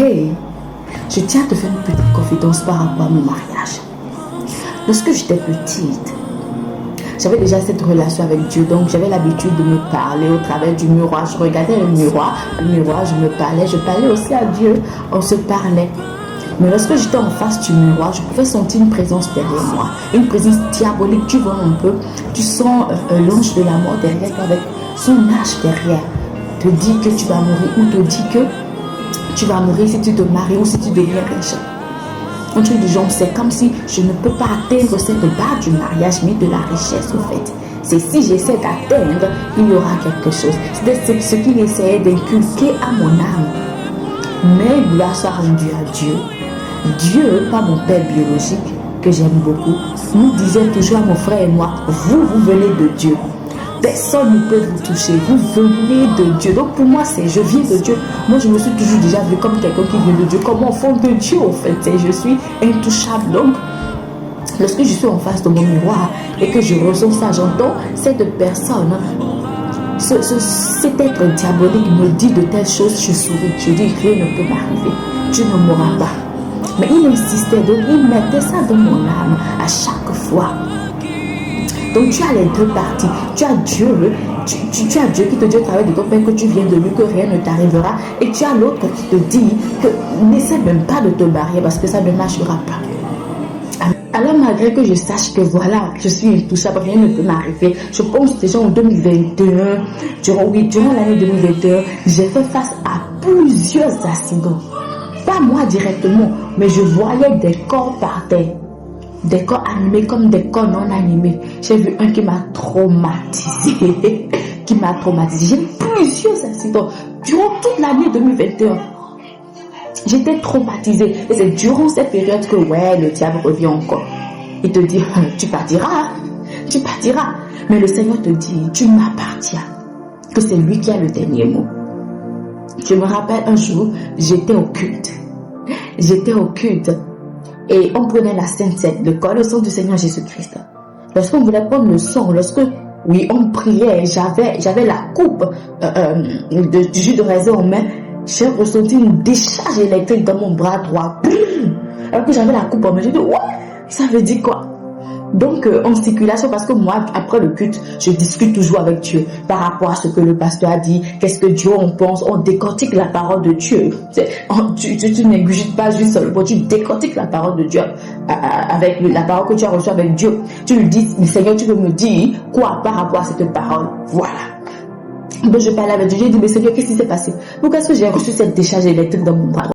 Hey, je tiens à te faire une petite confidence par rapport à mon mariage. Lorsque j'étais petite, j'avais déjà cette relation avec Dieu, donc j'avais l'habitude de me parler au travers du miroir. Je regardais le miroir, je me parlais, je parlais aussi à Dieu, on se parlait. Mais lorsque j'étais en face du miroir, je pouvais sentir une présence derrière moi, une présence diabolique, tu vois un peu, tu sens l'ange de la mort derrière toi avec son âge derrière, te dit que tu vas mourir ou te dit que tu vas mourir si tu te maries ou si tu deviens riche. Un truc du genre, c'est comme si je ne peux pas atteindre cette barre du mariage, mais de la richesse au fait. C'est si j'essaie d'atteindre, il y aura quelque chose. C'est ce qu'il essayait d'inculquer à mon âme. Mais gloire soit rendue à Dieu. Dieu, pas mon père biologique, que j'aime beaucoup, nous disait toujours à mon frère et moi, vous venez de Dieu. Personne ne peut vous toucher, vous venez de Dieu. Donc pour moi, c'est je viens de Dieu. Moi, je me suis toujours déjà vu comme quelqu'un qui vient de Dieu, comme enfant de Dieu en fait. Je suis intouchable. Donc, lorsque je suis en face de mon miroir et que je ressens ça, j'entends cette personne, cet être diabolique me dit de telles choses, je souris. Je dis, rien ne peut m'arriver. Tu ne mourras pas. Mais il insistait, donc il mettait ça dans mon âme à chaque fois. Donc tu as les deux parties. Tu as Dieu, tu as Dieu qui te dit au travers de ton père que tu viens de lui, que rien ne t'arrivera. Et tu as l'autre qui te dit que n'essaie même pas de te barrer parce que ça ne marchera pas. Alors malgré que je sache que voilà, je suis intouchable, rien ne peut m'arriver. Je pense déjà en 2021, durant l'année 2021, j'ai fait face à plusieurs accidents. Pas moi directement, mais je voyais des corps par terre. Des corps animés comme des corps non animés. J'ai vu un qui m'a traumatisé. J'ai eu plusieurs accidents durant toute l'année 2021. J'étais traumatisée. Et c'est durant cette période que le diable revient encore. Il te dit, tu partiras. Mais le Seigneur te dit, tu m'appartiens. Que c'est lui qui a le dernier mot. Je me rappelle un jour, j'étais au culte. Et on prenait la Sainte Seine, le corps, le sang du Seigneur Jésus-Christ. Lorsqu'on voulait prendre le sang, on priait, j'avais la coupe du jus de raisin en main, j'ai ressenti une décharge électrique dans mon bras droit. Alors que j'avais la coupe en main, j'ai dit, ouais, ça veut dire quoi? Donc, en circulation, parce que moi, après le culte, je discute toujours avec Dieu par rapport à ce que le pasteur a dit, qu'est-ce que Dieu en pense, on décortique la parole de Dieu. Tu n'ingurgites pas juste seulement, tu décortiques la parole de Dieu avec la parole que tu as reçue avec Dieu. Tu lui dis, mais Seigneur, tu veux me dire quoi par rapport à cette parole? Voilà. Donc, je parlais avec Dieu, j'ai dit, mais Seigneur, qu'est-ce qui s'est passé? Pourquoi est-ce que j'ai reçu cette décharge électrique dans mon bras?